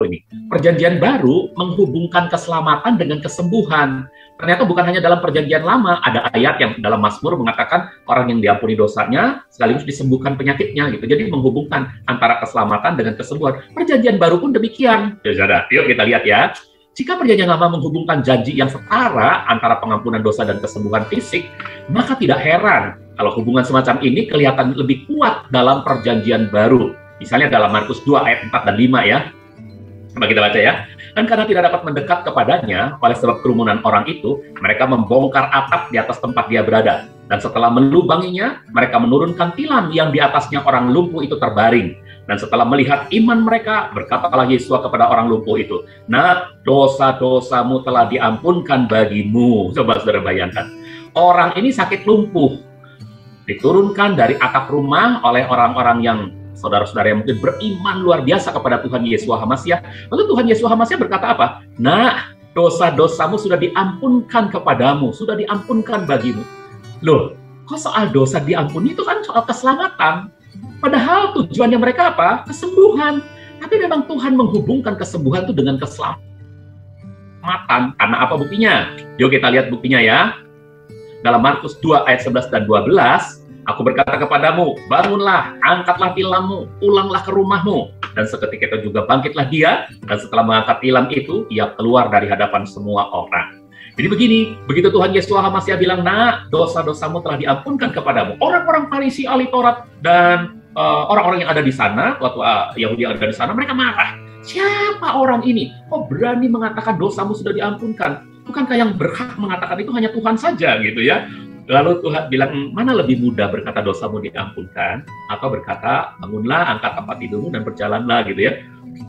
ini. Perjanjian baru menghubungkan keselamatan dengan kesembuhan. Ternyata bukan hanya dalam perjanjian lama, ada ayat yang dalam Mazmur mengatakan orang yang diampuni dosanya sekaligus disembuhkan penyakitnya gitu. Jadi menghubungkan antara keselamatan dengan kesembuhan. Perjanjian baru pun demikian. Yuk kita lihat ya. Jika perjanjian lama menghubungkan janji yang setara antara pengampunan dosa dan kesembuhan fisik, maka tidak heran kalau hubungan semacam ini kelihatan lebih kuat dalam perjanjian baru. Misalnya dalam Markus 2 ayat 4 dan 5 ya. Coba kita baca ya. Dan karena tidak dapat mendekat kepadanya oleh sebab kerumunan orang itu, mereka membongkar atap di atas tempat dia berada. Dan setelah melubanginya, mereka menurunkan tilam yang di atasnya orang lumpuh itu terbaring. Dan setelah melihat iman mereka, berkatalah Yesus kepada orang lumpuh itu, "Nah, dosa-dosamu telah diampunkan bagimu." Coba saudara bayangkan. Orang ini sakit lumpuh, diturunkan dari atap rumah oleh orang-orang yang saudara-saudara yang mungkin beriman luar biasa kepada Tuhan Yeshua HaMasyiah. Lalu Tuhan Yeshua HaMasyiah berkata apa? "Nah, dosa-dosamu sudah diampunkan kepadamu, sudah diampunkan bagimu." Loh, kok soal dosa diampuni itu kan soal keselamatan. Padahal tujuannya mereka apa? Kesembuhan. Tapi memang Tuhan menghubungkan kesembuhan itu dengan keselamatan. Karena apa buktinya? Yuk kita lihat buktinya ya. Dalam Markus 2 ayat 11 dan 12, "Aku berkata kepadamu, bangunlah, angkatlah tilammu, pulanglah ke rumahmu." Dan seketika itu juga bangkitlah dia, dan setelah mengangkat tilam itu, ia keluar dari hadapan semua orang. Jadi begini, begitu Tuhan Yeshua HaMasyiah bilang, "Nah, dosa-dosamu telah diampunkan kepadamu." Orang-orang Farisi, ahli Taurat, dan orang-orang yang ada di sana, waktu Yahudi yang ada di sana, mereka marah. Siapa orang ini? Kok berani mengatakan dosamu sudah diampunkan? Bukankah yang berhak mengatakan itu hanya Tuhan saja gitu ya? Lalu Tuhan bilang, mana lebih mudah berkata dosamu diampunkan, atau berkata bangunlah, angkat tempat tidurmu dan berjalanlah gitu ya.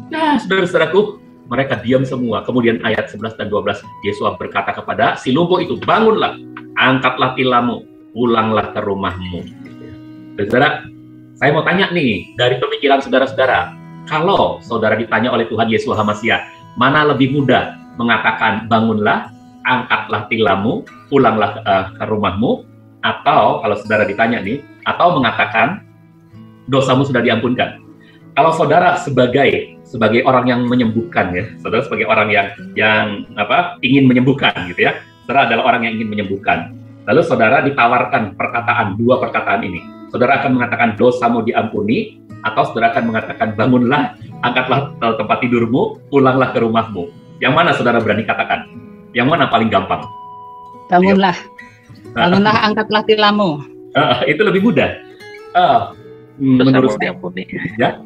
Nah, saudara-saudaraku, mereka diam semua. Kemudian ayat 11 dan 12, Yesus berkata kepada si lumpuh itu, "Bangunlah, angkatlah tilammu, pulanglah ke rumahmu." Saudara, saya mau tanya nih, dari pemikiran saudara-saudara, kalau saudara ditanya oleh Tuhan Yesus HaMasyiah, mana lebih mudah mengatakan bangunlah, angkatlah tilammu, pulanglah ke rumahmu, atau kalau saudara ditanya nih, atau mengatakan dosamu sudah diampunkan? Kalau saudara sebagai orang yang menyembuhkan ya, saudara sebagai orang yang ingin menyembuhkan gitu ya, saudara adalah orang yang ingin menyembuhkan. Lalu saudara ditawarkan dua perkataan ini. Saudara akan mengatakan dosamu diampuni, atau saudara akan mengatakan bangunlah, angkatlah tempat tidurmu, pulanglah ke rumahmu. Yang mana saudara berani katakan? Yang mana paling gampang? Bangunlah, bangunlah, angkatlah tilammu. Itu lebih mudah. Menurut saya, ya.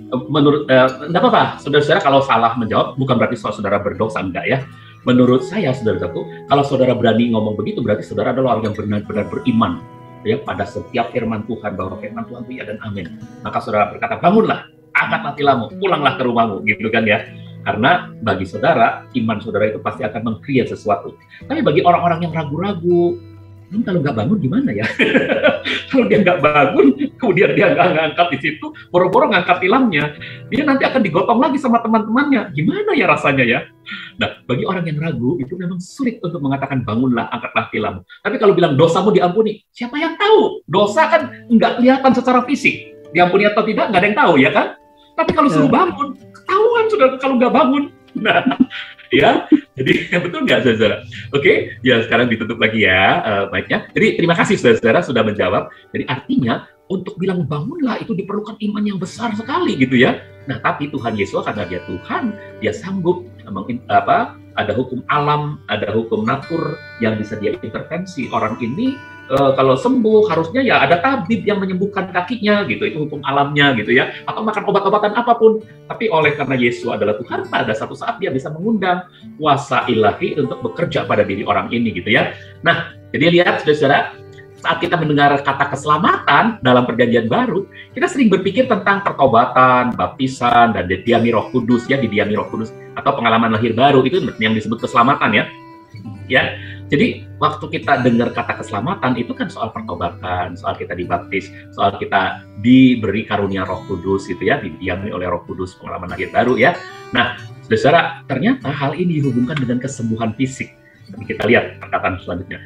Menurut, enggak apa-apa, saudara-saudara kalau salah menjawab, bukan berarti saudara berdosa, enggak ya. Menurut saya, saudara-saudaraku, kalau saudara berani ngomong begitu, berarti saudara adalah orang yang benar-benar beriman ya pada setiap firman Tuhan, bahwa firman Tuhan itu ya dan amin. Maka saudara berkata, bangunlah, angkatlah tilammu, pulanglah ke rumahmu, gitu kan ya. Karena bagi saudara, iman saudara itu pasti akan meng-create sesuatu. Tapi bagi orang-orang yang ragu-ragu, kalau nggak bangun gimana ya? Kalau dia nggak bangun, kemudian dia nggak ngangkat di situ, boro-boro ngangkat tilamnya, dia nanti akan digotong lagi sama teman-temannya. Gimana ya rasanya ya? Nah, bagi orang yang ragu, itu memang sulit untuk mengatakan bangunlah, angkatlah tilammu. Tapi kalau bilang dosamu diampuni, siapa yang tahu? Dosa kan nggak kelihatan secara fisik. Diampuni atau tidak, nggak ada yang tahu, ya kan? Tapi kalau suruh bangun, ketahuan sudah kalau nggak bangun. Nah, ya, jadi betul nggak, saudara? Oke, ya sekarang ditutup lagi ya, baiknya. Jadi terima kasih saudara sudah menjawab. Jadi artinya untuk bilang bangunlah itu diperlukan iman yang besar sekali gitu ya. Nah, tapi Tuhan Yesus karena dia Tuhan, dia sanggup ada hukum alam, ada hukum natur yang bisa dia intervensi. Orang ini kalau sembuh harusnya ya ada tabib yang menyembuhkan kakinya gitu, itu hukum alamnya gitu ya, atau makan obat-obatan apapun. Tapi oleh karena Yesus adalah Tuhan, pada satu saat dia bisa mengundang kuasa ilahi untuk bekerja pada diri orang ini gitu ya. Nah, jadi lihat saudara, saat kita mendengar kata keselamatan dalam perjanjian baru, kita sering berpikir tentang pertobatan, baptisan, dan didiami Roh Kudus ya, didiami Roh Kudus atau pengalaman lahir baru, itu yang disebut keselamatan ya. Ya, jadi waktu kita dengar kata keselamatan itu kan soal pertobatan, soal kita dibaptis, soal kita diberi karunia Roh Kudus gitu ya, didiami oleh Roh Kudus, pengalaman lahir baru ya. Nah, saudara, ternyata hal ini dihubungkan dengan kesembuhan fisik. Tapi kita lihat perkataan selanjutnya.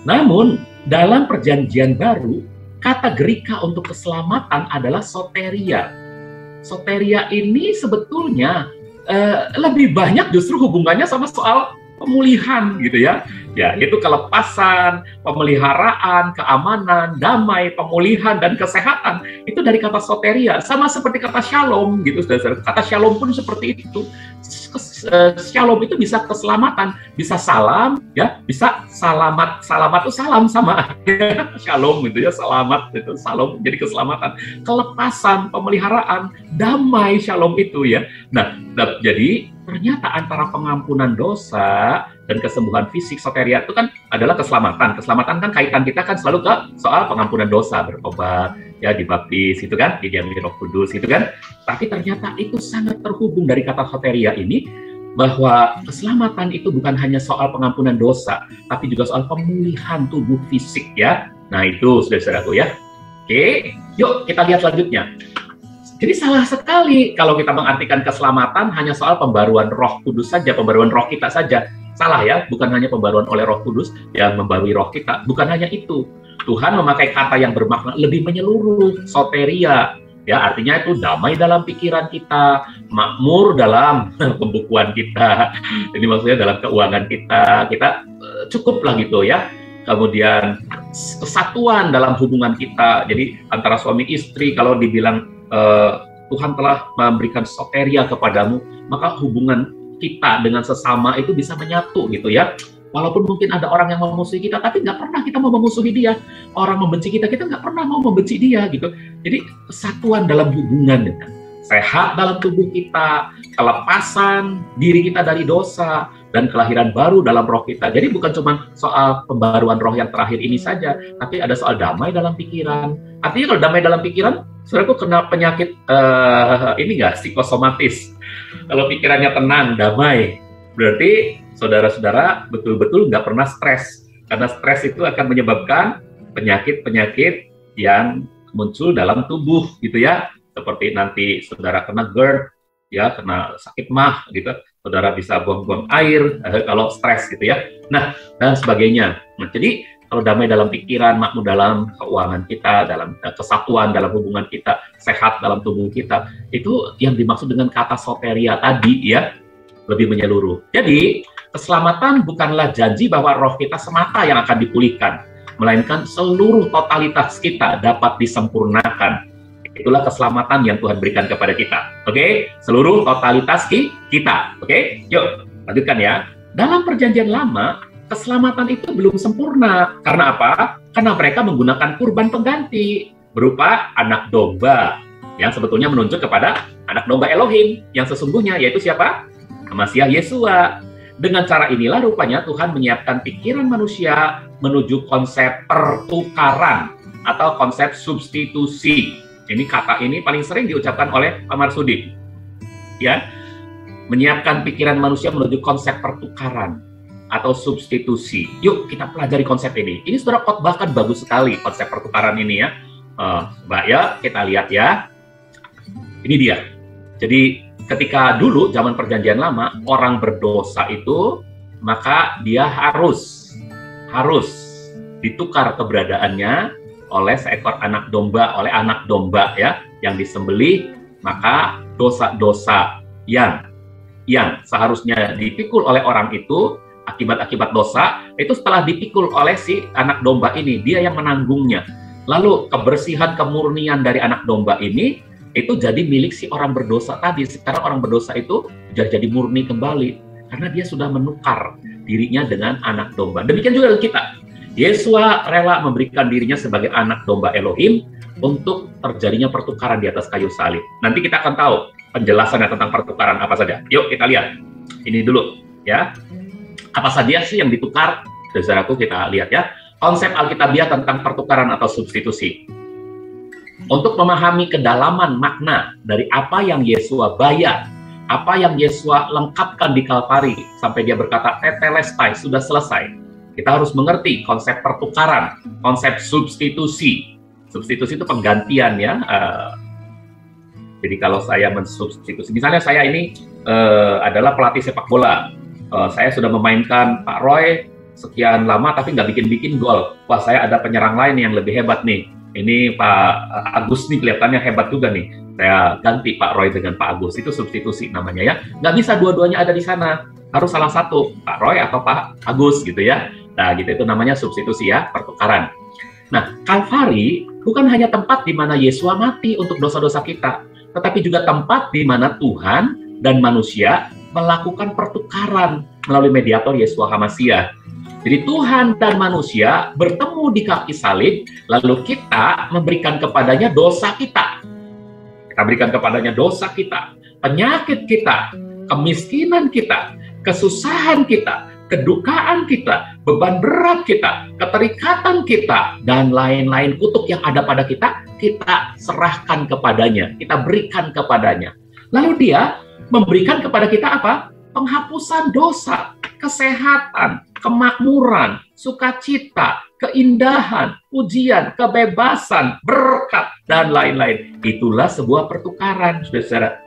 Namun dalam perjanjian baru, kata Greka untuk keselamatan adalah soteria. Soteria ini sebetulnya lebih banyak justru hubungannya sama soal pemulihan gitu ya. Ya, itu kelepasan, pemeliharaan, keamanan, damai, pemulihan, dan kesehatan. Itu dari kata soteria. Sama seperti kata shalom gitu, saudara. Kata shalom pun seperti itu. Shalom itu bisa keselamatan, bisa salam, ya, bisa selamat. Selamat itu salam sama. Shalom gitu ya, selamat itu salam jadi keselamatan. Kelepasan, pemeliharaan, damai shalom itu ya. Nah, jadi ternyata antara pengampunan dosa dan kesembuhan fisik soteria itu kan adalah keselamatan. Keselamatan kan kaitan kita kan selalu ke soal pengampunan dosa, bertobat, ya dibaptis itu kan, didiami Roh Kudus itu kan. Tapi ternyata itu sangat terhubung dari kata soteria ini, bahwa keselamatan itu bukan hanya soal pengampunan dosa, tapi juga soal pemulihan tubuh fisik ya. Nah itu saudara-saudaraku ya. Oke, yuk kita lihat selanjutnya. Jadi salah sekali kalau kita mengartikan keselamatan hanya soal pembaruan Roh Kudus saja, pembaruan roh kita saja. Salah ya, bukan hanya pembaruan oleh Roh Kudus yang membarui roh kita. Bukan hanya itu. Tuhan memakai kata yang bermakna lebih menyeluruh, soteria. Ya, artinya itu damai dalam pikiran kita, makmur dalam pembukuan kita. Ini maksudnya dalam keuangan kita cukuplah gitu ya. Kemudian kesatuan dalam hubungan kita. Jadi antara suami istri kalau dibilang Tuhan telah memberikan soteria kepadamu, maka hubungan kita dengan sesama itu bisa menyatu gitu ya. Walaupun mungkin ada orang yang memusuhi kita, tapi nggak pernah kita mau memusuhi dia. Orang membenci kita, kita nggak pernah mau membenci dia gitu. Jadi kesatuan dalam hubungan, sehat dalam tubuh kita, kelepasan diri kita dari dosa, dan kelahiran baru dalam roh kita. Jadi bukan cuma soal pembaruan roh yang terakhir ini saja, tapi ada soal damai dalam pikiran. Artinya kalau damai dalam pikiran, saudaraku kena penyakit ini nggak, psikosomatis. Kalau pikirannya tenang, damai, berarti saudara-saudara betul-betul nggak pernah stres. Karena stres itu akan menyebabkan penyakit-penyakit yang muncul dalam tubuh gitu ya. Seperti nanti saudara kena GERD, ya kena sakit mah gitu. Saudara bisa buang-buang air kalau stres gitu ya. Nah, dan sebagainya. Nah, jadi kalau damai dalam pikiran, makmur dalam keuangan kita, dalam kesatuan dalam hubungan kita, sehat dalam tubuh kita, itu yang dimaksud dengan kata soteria tadi ya, lebih menyeluruh. Jadi, keselamatan bukanlah janji bahwa roh kita semata yang akan dipulihkan, melainkan seluruh totalitas kita dapat disempurnakan. Itulah keselamatan yang Tuhan berikan kepada kita. Oke? Seluruh totalitas kita. Oke? Yuk, lanjutkan ya. Dalam perjanjian lama, keselamatan itu belum sempurna. Karena apa? Karena mereka menggunakan kurban pengganti berupa anak domba yang sebetulnya menunjuk kepada anak domba Elohim yang sesungguhnya, yaitu siapa? Masiah Yesua. Dengan cara inilah rupanya Tuhan menyiapkan pikiran manusia menuju konsep pertukaran atau konsep substitusi. Ini kata ini paling sering diucapkan oleh Pak Marsudi. Ya, menyiapkan pikiran manusia menuju konsep pertukaran atau substitusi. Yuk kita pelajari konsep ini. Ini saudara khotbahkan bagus sekali konsep pertukaran ini ya. Mbak ya, kita lihat ya. Ini dia. Jadi ketika dulu zaman perjanjian lama orang berdosa itu, maka dia harus ditukar keberadaannya oleh seekor anak domba, oleh anak domba ya yang disembelih. Maka dosa-dosa yang seharusnya dipikul oleh orang itu, akibat-akibat dosa itu setelah dipikul oleh si anak domba ini, dia yang menanggungnya. Lalu kebersihan, kemurnian dari anak domba ini itu jadi milik si orang berdosa tadi. Sekarang orang berdosa itu sudah jadi murni kembali karena dia sudah menukar dirinya dengan anak domba. Demikian juga dengan kita. Yesua rela memberikan dirinya sebagai anak domba Elohim untuk terjadinya pertukaran di atas kayu salib. Nanti kita akan tahu penjelasannya tentang pertukaran apa saja. Yuk kita lihat. Ini dulu ya. Apa saja sih yang ditukar? Saudaraku, kita lihat ya. Konsep Alkitabiah tentang pertukaran atau substitusi. Untuk memahami kedalaman makna dari apa yang Yesua bayar, apa yang Yesua lengkapkan di Kalvari, sampai dia berkata, tetelestai, sudah selesai. Kita harus mengerti konsep pertukaran, konsep substitusi. Substitusi itu penggantian ya. Jadi kalau saya mensubstitusi, misalnya saya ini adalah pelatih sepak bola. Saya sudah memainkan Pak Roy sekian lama tapi nggak bikin gol. Wah, saya ada penyerang lain yang lebih hebat nih. ini Pak Agus nih kelihatannya hebat juga nih. Saya ganti Pak Roy dengan Pak Agus, itu substitusi namanya ya. Nggak bisa dua-duanya ada di sana, harus salah satu, Pak Roy atau Pak Agus gitu ya. Nah gitu, itu namanya substitusi ya, pertukaran. Nah, Kalvari bukan hanya tempat di mana Yesua mati untuk dosa-dosa kita, tetapi juga tempat di mana Tuhan dan manusia melakukan pertukaran melalui mediator Yesua HaMashiach. Jadi Tuhan dan manusia bertemu di kaki salib, lalu kita memberikan kepadanya dosa kita. Kita berikan kepadanya dosa kita, penyakit kita, kemiskinan kita, kesusahan kita, kedukaan kita, beban berat kita, keterikatan kita, dan lain-lain kutuk yang ada pada kita, kita serahkan kepadanya, kita berikan kepadanya. Lalu dia memberikan kepada kita apa? Penghapusan dosa, kesehatan, kemakmuran, sukacita, keindahan, pujian, kebebasan, berkat, dan lain-lain. Itulah sebuah pertukaran, saudara.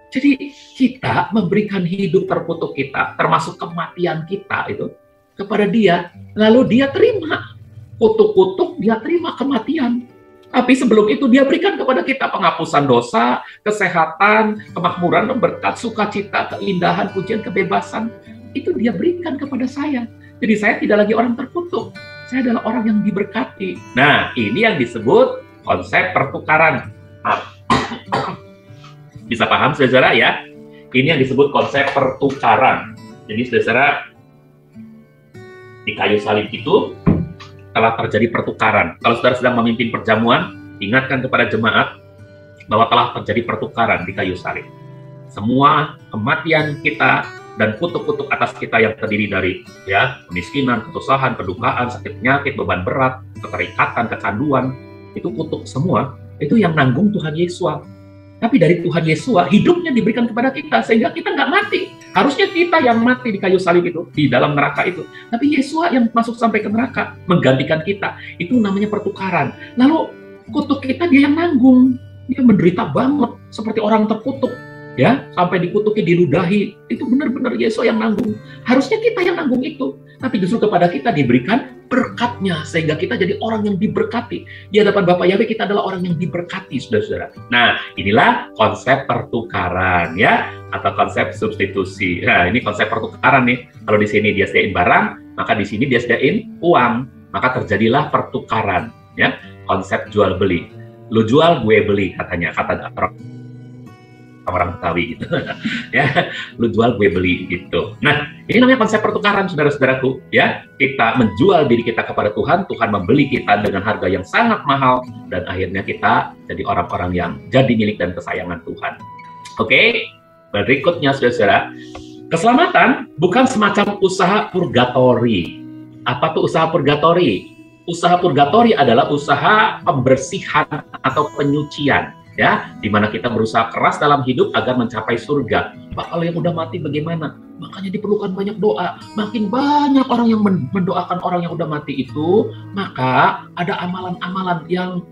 Jadi kita memberikan hidup terkutuk kita, termasuk kematian kita itu, kepada dia. Lalu dia terima. Kutuk-kutuk, dia terima kematian. Tapi sebelum itu dia berikan kepada kita penghapusan dosa, kesehatan, kemakmuran, berkat, sukacita, keindahan, pujian, kebebasan. Itu dia berikan kepada saya. Jadi saya tidak lagi orang terkutuk. Saya adalah orang yang diberkati. Nah, ini yang disebut konsep pertukaran. Bisa paham, saudara ya? Ini yang disebut konsep pertukaran. Jadi, saudara, di kayu salib itu telah terjadi pertukaran. Kalau saudara sedang memimpin perjamuan, ingatkan kepada jemaat bahwa telah terjadi pertukaran di kayu salib. Semua kematian kita dan kutuk-kutuk atas kita yang terdiri dari ya kemiskinan, kesusahan, kedukaan, sakit penyakit, beban berat, keterikatan, kecanduan, itu kutuk semua, itu yang nanggung Tuhan Yesua. Tapi dari Tuhan Yesua, hidupnya diberikan kepada kita, sehingga kita nggak mati. Harusnya kita yang mati di kayu salib itu, di dalam neraka itu. Tapi Yesua yang masuk sampai ke neraka, menggantikan kita. Itu namanya pertukaran. Lalu, kutuk kita dia yang nanggung. Dia menderita banget, seperti orang terkutuk. Ya, sampai dikutuki, diludahi. Itu benar-benar Yesua yang nanggung. Harusnya kita yang nanggung itu. Tapi justru kepada kita diberikan berkatnya, sehingga kita jadi orang yang diberkati. Di hadapan Bapa Yahweh kita adalah orang yang diberkati, saudara-saudara. Nah, inilah konsep pertukaran, ya, atau konsep substitusi. Nah, ini konsep pertukaran nih. Kalau di sini dia sediain barang, maka di sini dia sediain uang. Maka terjadilah pertukaran, ya, konsep jual beli. Lu jual, gue beli, katanya, kata orang Betawi gitu. Ya, lu jual gue beli gitu. Nah, ini namanya konsep pertukaran, saudara-saudaraku, ya. Kita menjual diri kita kepada Tuhan, Tuhan membeli kita dengan harga yang sangat mahal, dan akhirnya kita jadi orang-orang yang jadi milik dan kesayangan Tuhan. Oke, berikutnya saudara-saudara, keselamatan bukan semacam usaha purgatori. Apa tuh usaha purgatori? Usaha purgatori adalah usaha pembersihan atau penyucian, ya, di mana kita berusaha keras dalam hidup agar mencapai surga. Pak, kalau yang udah mati bagaimana? Makanya diperlukan banyak doa. Makin banyak orang yang mendoakan orang yang udah mati itu, maka ada amalan-amalan yang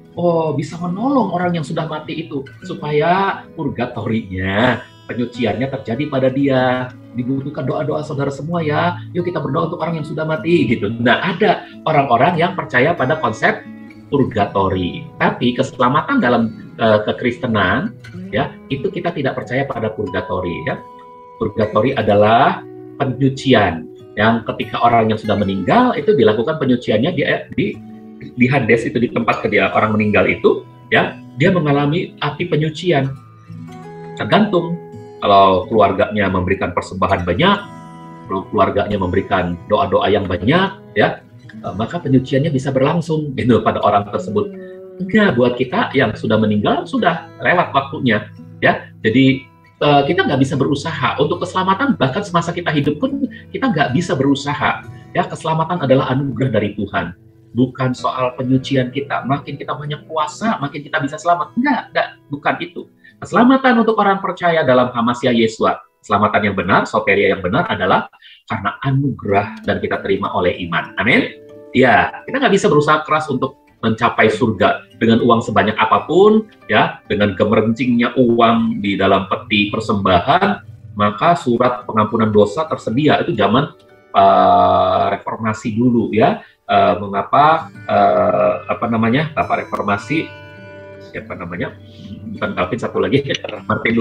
bisa menolong orang yang sudah mati itu, supaya purgatorinya, penyuciannya terjadi pada dia. Dibutuhkan doa-doa saudara semua ya. Yuk kita berdoa untuk orang yang sudah mati gitu. Nah, ada orang-orang yang percaya pada konsep purgatori. Tapi keselamatan dalam kekristenan, ya, itu kita tidak percaya pada purgatori, ya. Purgatori adalah penyucian yang ketika orang yang sudah meninggal itu dilakukan penyuciannya di Hades, itu di tempat dia orang meninggal itu, ya, dia mengalami api penyucian. Tergantung, kalau keluarganya memberikan persembahan banyak, kalau keluarganya memberikan doa-doa yang banyak, ya, maka penyuciannya bisa berlangsung gitu pada orang tersebut. Enggak, buat kita yang sudah meninggal sudah lewat waktunya, ya. Jadi kita nggak bisa berusaha untuk keselamatan, bahkan semasa kita hidup pun kita nggak bisa berusaha. Ya, keselamatan adalah anugerah dari Tuhan, bukan soal penyucian kita. Makin kita banyak puasa, makin kita bisa selamat. Enggak, bukan itu. Keselamatan untuk orang percaya dalam HaMashiach Yesua, keselamatan yang benar, soteria yang benar adalah karena anugerah dan kita terima oleh iman. Amin. Ya, kita nggak bisa berusaha keras untuk mencapai surga dengan uang sebanyak apapun, ya, dengan gemerncingnya uang di dalam peti persembahan, maka surat pengampunan dosa tersedia. Itu zaman reformasi dulu, ya. mengapa apa namanya, Bapak Reformasi, siapa namanya, bukan Calvin, satu lagi, Martin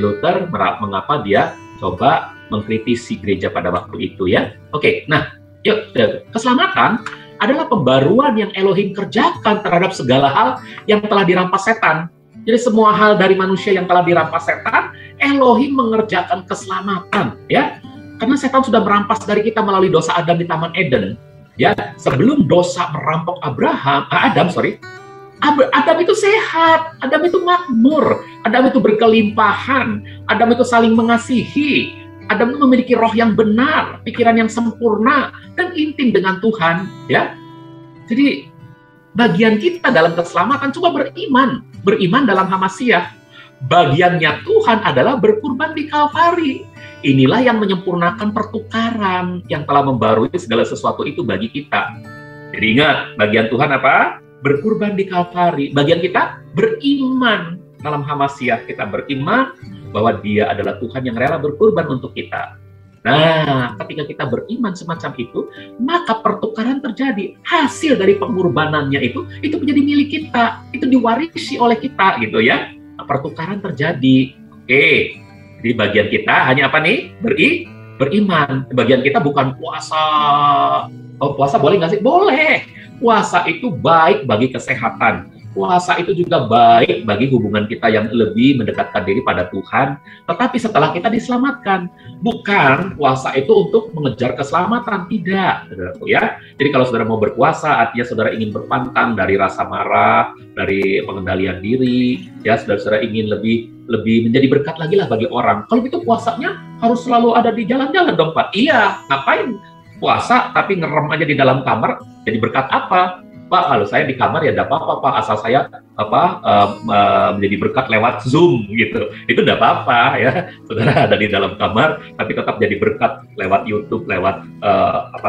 Luther, mengapa dia coba mengkritisi gereja pada waktu itu ya. Oke, nah yuk, keselamatan adalah pembaruan yang Elohim kerjakan terhadap segala hal yang telah dirampas setan. Jadi semua hal dari manusia yang telah dirampas setan, Elohim mengerjakan keselamatan ya. Karena setan sudah merampas dari kita melalui dosa Adam di Taman Eden. Ya, sebelum dosa merampok Adam itu sehat, Adam itu makmur, Adam itu berkelimpahan, Adam itu saling mengasihi, Adam itu memiliki roh yang benar, pikiran yang sempurna, dan intim dengan Tuhan. Ya, jadi bagian kita dalam keselamatan cuma beriman dalam Hamasiah. Bagiannya Tuhan adalah berkurban di Kalvari. Inilah yang menyempurnakan pertukaran yang telah membarui segala sesuatu itu bagi kita. Jadi ingat, bagian Tuhan apa? Berkurban di Kalvari. Bagian kita beriman dalam Hamasiah. Kita beriman bahwa Dia adalah Tuhan yang rela berkurban untuk kita. Nah, ketika kita beriman semacam itu, maka pertukaran terjadi. Hasil dari pengorbanannya itu menjadi milik kita. Itu diwarisi oleh kita gitu ya. Pertukaran terjadi. Oke. Jadi bagian kita hanya apa nih? Beriman. Bagian kita bukan puasa. Oh, puasa boleh nggak sih? Boleh. Puasa itu baik bagi kesehatan. Puasa itu juga baik bagi hubungan kita yang lebih mendekatkan diri pada Tuhan. Tetapi setelah kita diselamatkan, bukan puasa itu untuk mengejar keselamatan, tidak, saudaraku ya. Jadi kalau saudara mau berpuasa, artinya saudara ingin berpantang dari rasa marah, dari pengendalian diri, ya saudara ingin lebih menjadi berkat lagi lah bagi orang. Kalau gitu puasanya harus selalu ada di jalan-jalan dong, Pak. Iya, ngapain puasa tapi ngerem aja di dalam kamar, jadi berkat apa? Pak, kalau saya di kamar ya tidak apa-apa, Pak, asal saya menjadi berkat lewat Zoom gitu. Itu tidak apa-apa ya. Saudara ada di dalam kamar tapi tetap jadi berkat lewat YouTube, lewat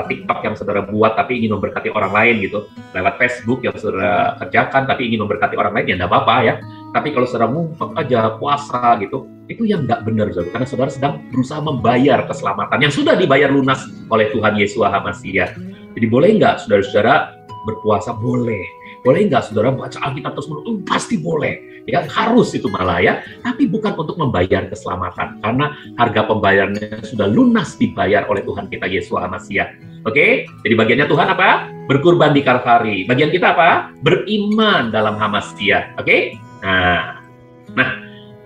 TikTok yang saudara buat tapi ingin memberkati orang lain gitu. Lewat Facebook yang saudara kerjakan tapi ingin memberkati orang lain, ya tidak apa-apa ya. Tapi kalau saudara ngumpet aja puasa gitu, itu yang nggak benar, saudara. Karena saudara sedang berusaha membayar keselamatan yang sudah dibayar lunas oleh Tuhan Yeshua HaMashiach. Jadi boleh nggak saudara-saudara berpuasa? Boleh nggak saudara baca Alkitab terus menerus? Pasti boleh, ya harus itu malah ya. Tapi bukan untuk membayar keselamatan, karena harga pembayarannya sudah lunas dibayar oleh Tuhan kita Yeshua HaMashiach. Oke, jadi bagiannya Tuhan apa? Berkurban di Kalvari. Bagian kita apa? Beriman dalam Hamasiah. Oke, nah,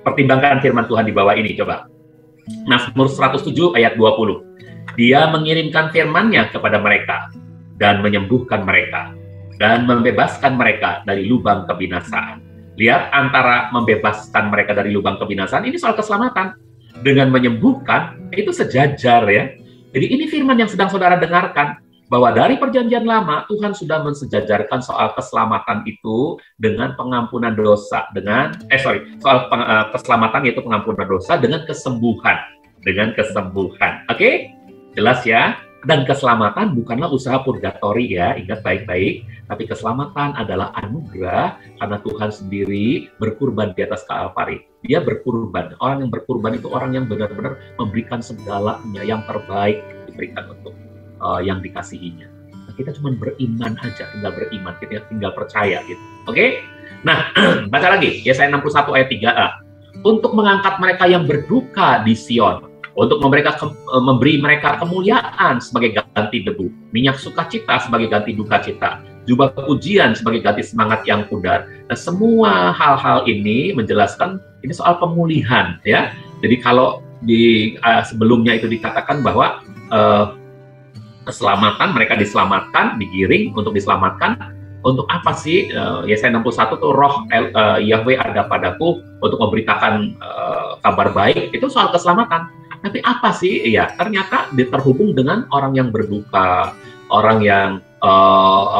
pertimbangkan firman Tuhan di bawah ini coba. Mazmur 107 ayat 20. Dia mengirimkan firman-Nya kepada mereka dan menyembuhkan mereka, dan membebaskan mereka dari lubang kebinasaan. Lihat, antara membebaskan mereka dari lubang kebinasaan, ini soal keselamatan. Dengan menyembuhkan, itu sejajar ya. Jadi ini firman yang sedang saudara dengarkan, bahwa dari perjanjian lama, Tuhan sudah mensejajarkan soal keselamatan itu dengan pengampunan dosa, soal keselamatan yaitu pengampunan dosa dengan kesembuhan. Oke? Jelas ya? Dan keselamatan bukanlah usaha purgatori ya, ingat baik-baik. Tapi keselamatan adalah anugerah karena Tuhan sendiri berkurban di atas Kalvari. Dia berkurban. Orang yang berkurban itu orang yang benar-benar memberikan segalanya yang terbaik diberikan untuk yang dikasihinya. Nah, kita cuma beriman aja, tinggal beriman, kita tinggal percaya gitu. Oke? Nah, baca lagi, Yesaya 61 ayat 3a. Untuk mengangkat mereka yang berduka di Sion, untuk memberi mereka kemuliaan sebagai ganti debu, minyak sukacita sebagai ganti duka cita, jubah pujian sebagai ganti semangat yang pudar. Nah, semua hal-hal ini menjelaskan ini soal pemulihan ya. Jadi kalau di sebelumnya itu dikatakan bahwa keselamatan, mereka diselamatkan, digiring untuk diselamatkan. Untuk apa sih? Yesaya 61 tuh roh Yahweh ada padaku untuk memberitakan kabar baik. Itu soal keselamatan. Tapi apa sih? Ya, ternyata terhubung dengan orang yang berduka, orang yang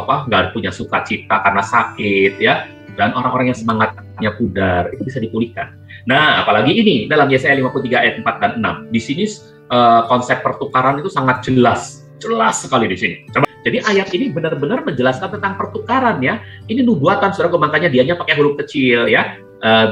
nggak punya sukacita karena sakit, ya, dan orang-orang yang semangatnya pudar, itu bisa dipulihkan. Nah, apalagi ini dalam Yesaya 53 ayat 4 dan 6. Di sini konsep pertukaran itu sangat jelas sekali di sini. Jadi ayat ini benar-benar menjelaskan tentang pertukaran ya. Ini nubuatan, saudara, makanya dianya pakai huruf kecil ya.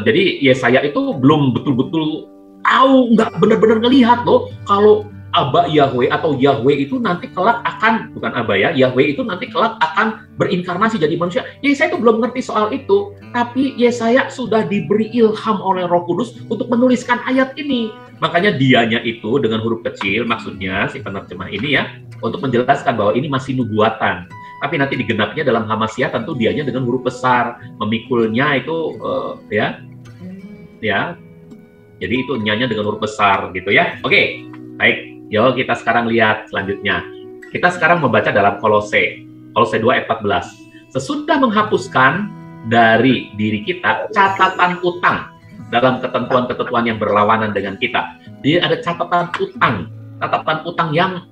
Jadi Yesaya itu belum betul-betul tahu, nggak benar-benar ngelihat loh kalau Aba Yahweh atau Yahweh itu nanti kelak akan, bukan Aba ya, Yahweh itu nanti kelak akan berinkarnasi jadi manusia. Yesaya itu belum ngerti soal itu, tapi Yesaya sudah diberi ilham oleh Roh Kudus untuk menuliskan ayat ini. Makanya dianya itu dengan huruf kecil, maksudnya si penerjemah ini ya, untuk menjelaskan bahwa ini masih nubuatan. Tapi nanti digenapnya dalam Hamasiyah tentu dianya dengan huruf besar, memikulnya itu ya. Jadi itu nyanya dengan huruf besar gitu ya. Oke, baik. Yuk kita sekarang lihat selanjutnya. Kita sekarang membaca dalam Kolose 2 ayat 14. Sesudah menghapuskan dari diri kita catatan utang dalam ketentuan-ketentuan yang berlawanan dengan kita. Jadi ada catatan utang yang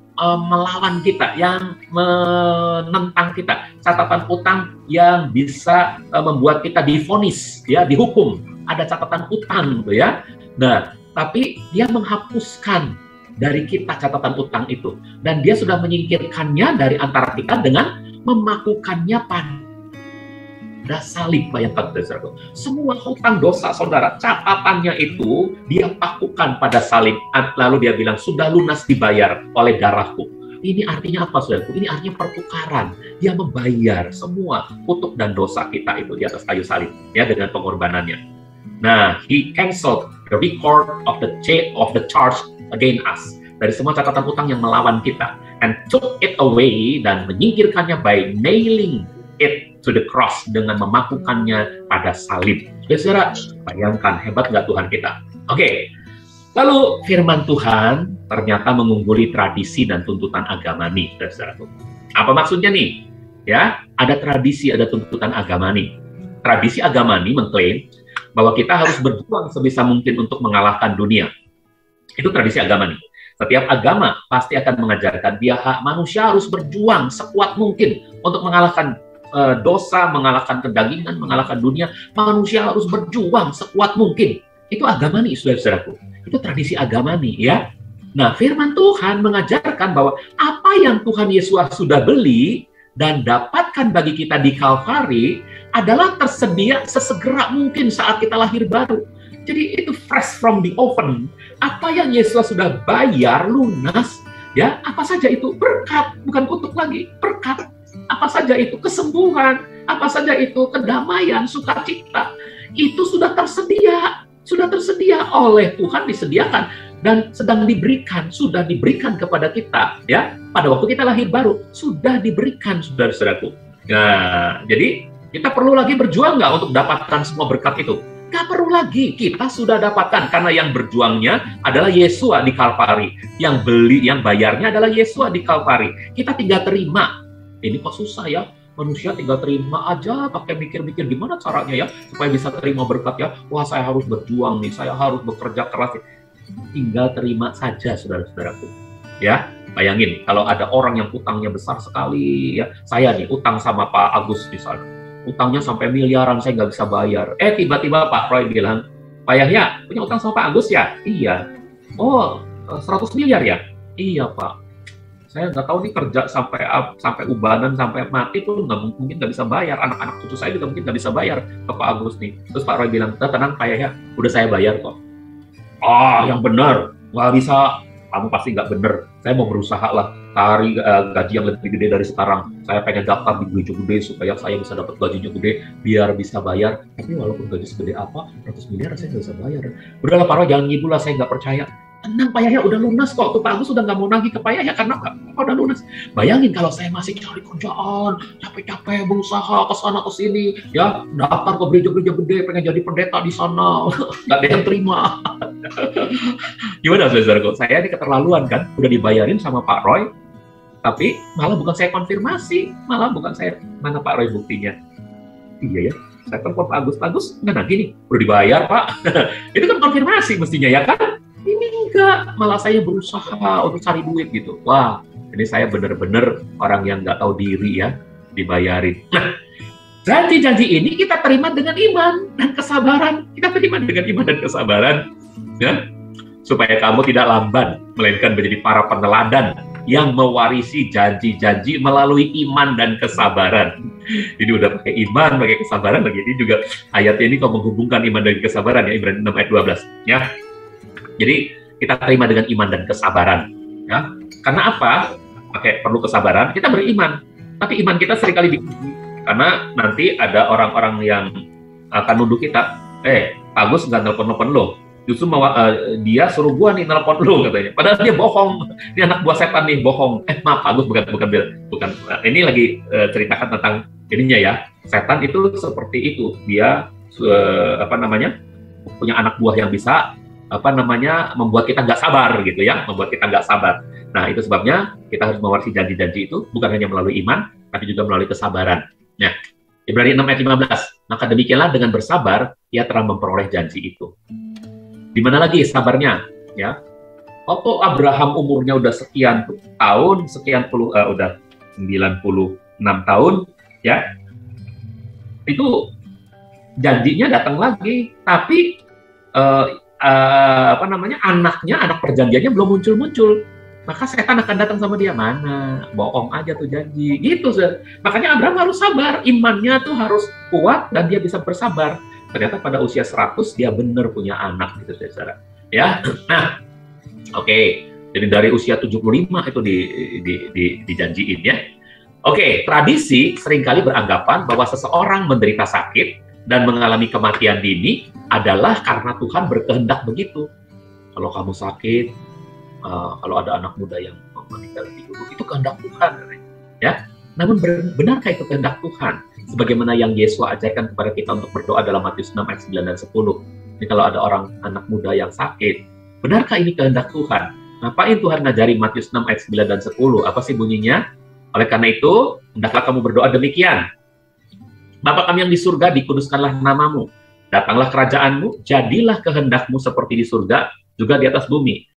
melawan kita, yang menentang kita, catatan utang yang bisa membuat kita divonis, ya, dihukum. Ada catatan utang, gitu ya. Nah, tapi dia menghapuskan dari kita catatan utang itu, dan dia sudah menyingkirkannya dari antara kita dengan memakukannya pada salib. Bayangkan, saudara, semua hutang dosa saudara, catatannya itu dia pakukan pada salib, lalu dia bilang sudah lunas dibayar oleh darahku. Ini artinya apa, saudaraku? Ini artinya pertukaran. Dia membayar semua kutuk dan dosa kita itu di atas kayu salib, ya, dengan pengorbanannya. Nah, he canceled the record of the charge against us, dari semua catatan utang yang melawan kita, and took it away, dan menyingkirkannya by nailing it to the cross, dengan memakukannya pada salib. Saudara, bayangkan hebat nggak Tuhan kita? Oke. Lalu firman Tuhan ternyata mengungguli tradisi dan tuntutan agamani, saudara. Apa maksudnya nih? Ya, ada tradisi, ada tuntutan agamani. Tradisi agamani mengklaim bahwa kita harus berjuang sebisa mungkin untuk mengalahkan dunia. Itu tradisi agamani. Setiap agama pasti akan mengajarkan manusia harus berjuang sekuat mungkin untuk mengalahkan dosa, mengalahkan kedagingan, mengalahkan dunia. Manusia harus berjuang sekuat mungkin. Itu agamani, saudara-saudaraku. Itu tradisi agamani, ya. Nah, firman Tuhan mengajarkan bahwa apa yang Tuhan Yesus sudah beli dan dapatkan bagi kita di Kalvari adalah tersedia sesegera mungkin saat kita lahir baru. Jadi itu fresh from the oven. Apa yang Yesus sudah bayar lunas, ya, apa saja itu berkat, bukan kutuk lagi, berkat. Apa saja itu kesembuhan, apa saja itu kedamaian, sukacita, itu sudah tersedia oleh Tuhan, disediakan dan sedang diberikan, sudah diberikan kepada kita, ya, pada waktu kita lahir baru sudah diberikan, saudara-saudaraku. Nah, jadi kita perlu lagi berjuang nggak untuk dapatkan semua berkat itu? Nggak perlu lagi, kita sudah dapatkan karena yang berjuangnya adalah Yesus di Kalvari, yang bayarnya adalah Yesus di Kalvari. Kita tinggal terima. Ini kok susah ya? Manusia tinggal terima aja, pakai mikir-mikir gimana caranya ya supaya bisa terima berkat ya. Wah, saya harus berjuang nih, saya harus bekerja keras. Tinggal terima saja, saudara-saudaraku. Ya, bayangin kalau ada orang yang utangnya besar sekali ya. Saya nih utang sama Pak Agus misalnya. Utangnya sampai miliaran, saya nggak bisa bayar. Tiba-tiba Pak Roy bilang, Pak Yahya, punya utang sama Pak Agus ya? Iya. Oh, 100 miliar ya? Iya, Pak. Saya nggak tahu nih kerja sampai ubanan, sampai mati pun mungkin nggak bisa bayar. Anak-anak cucu saya juga mungkin nggak bisa bayar ke Pak Agus nih. Terus Pak Roy bilang, tenang Pak Yahya, udah saya bayar kok. Yang benar, nggak bisa. Kamu pasti nggak bener. Saya mau berusaha lah, cari gaji yang lebih gede dari sekarang. Saya pengen daftar di gereja gede supaya saya bisa dapat gajinya gede, biar bisa bayar. Tapi walaupun gaji segede apa, 100 miliar saya nggak bisa bayar. Udahlah Pak Roy, jangan ngibul lah, saya nggak percaya. Tenang Pak Yahya, udah lunas kok. Tuh Pak Agus udah nggak mau nagih ke Pak Yahya karena udah lunas. Bayangin kalau saya masih cari kerjaan, capek-capek berusaha ke sana ke sini, ya daftar ke gereja-gereja gede, pengen jadi pendeta di sana, nggak ada yang terima. Gimana saudara-saudaraku? Saya ini keterlaluan kan? Udah dibayarin sama Pak Roy, tapi malah bukan saya konfirmasi, malah bukan saya. Mana Pak Roy buktinya? Iya ya, saya telepon Pak Agus nggak nagih nih, udah dibayar Pak. Itu kan konfirmasi mestinya ya kan? Ini enggak, malah saya berusaha untuk cari duit gitu. Wah, ini saya benar-benar orang yang nggak tahu diri ya, dibayarin. Nah, janji-janji ini kita terima dengan iman dan kesabaran. Kita terima dengan iman dan kesabaran, ya, supaya kamu tidak lamban, melainkan menjadi para peneladan yang mewarisi janji-janji melalui iman dan kesabaran. Ini udah pakai iman, pakai kesabaran lagi. Ini juga ayatnya ini kok menghubungkan iman dan kesabaran ya, Ibrani 6 ayat 12 ya. Jadi kita terima dengan iman dan kesabaran. Ya, karena apa? Pakai perlu kesabaran. Kita beriman, tapi iman kita seringkali diuji karena nanti ada orang-orang yang akan nuduh kita. Pak Agus nggak nelpon-nelpon lo. Justru dia suruh gua nih nelpon lo katanya. Padahal dia bohong. Ini anak buah setan nih, bohong. Maaf Pak Agus, bukan. Ini lagi ceritakan tentang ininya ya. Setan itu seperti itu. Dia punya anak buah yang bisa membuat kita nggak sabar gitu ya, membuat kita nggak sabar. Nah, itu sebabnya kita harus mewarisi janji-janji itu bukan hanya melalui iman, tapi juga melalui kesabaran. Nah, Ibrani 6 ayat 15, maka demikianlah dengan bersabar ia telah memperoleh janji itu. Di mana lagi sabarnya? Ya, waktu Abraham umurnya udah sekian tahun, udah 96 tahun, ya, itu janjinya datang lagi, tapi anak perjanjiannya belum muncul. Maka setan akan datang sama dia, mana bohong aja tuh janji gitu. Makanya Abraham harus sabar, imannya tuh harus kuat dan dia bisa bersabar. Ternyata pada usia 100 dia benar punya anak gitu, saudara. Ya, nah, oke. Jadi dari usia 75 itu dijanjiin ya. Oke, tradisi seringkali beranggapan bahwa seseorang menderita sakit dan mengalami kematian dini adalah karena Tuhan berkehendak begitu. Kalau kamu sakit, kalau ada anak muda yang meninggal dulu, itu kehendak Tuhan, ya. Namun benarkah itu kehendak Tuhan? Sebagaimana yang Yesus ajarkan kepada kita untuk berdoa dalam Matius 6 ayat 9 dan 10. Jadi kalau ada anak muda yang sakit, benarkah ini kehendak Tuhan? Ngapain Tuhan ngajari Matius 6 ayat 9 dan 10? Apa sih bunyinya? Oleh karena itu, hendaklah kamu berdoa demikian. Bapa kami yang di surga, dikuduskanlah namamu. Datanglah kerajaanmu, jadilah kehendakmu seperti di surga, juga di atas bumi.